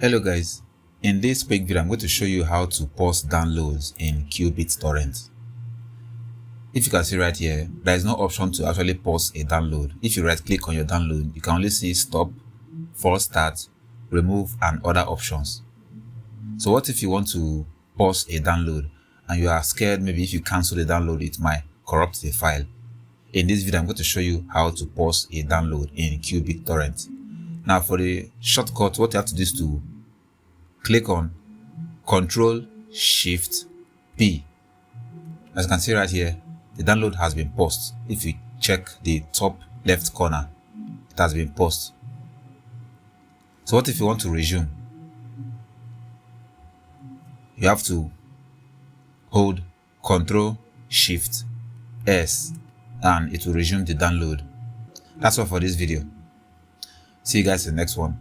Hello guys, in this quick video I'm going to show you how to pause downloads in qBittorrent. If you can see right here, there is no option to actually pause a download. If you right click on your download, you can only see stop, force start, remove and other options. So what if you want to pause a download and you are scared maybe if you cancel the download it might corrupt the file? In this video I'm going to show you how to pause a download in qBittorrent. Now for the shortcut, what you have to do is to click on Ctrl+Shift+P. As you can see right here, the download has been paused. If you check the top left corner, it has been paused. So what if you want to resume? You have to hold Ctrl+Shift+S and it will resume the download. That's all for this video. See you guys in the next one.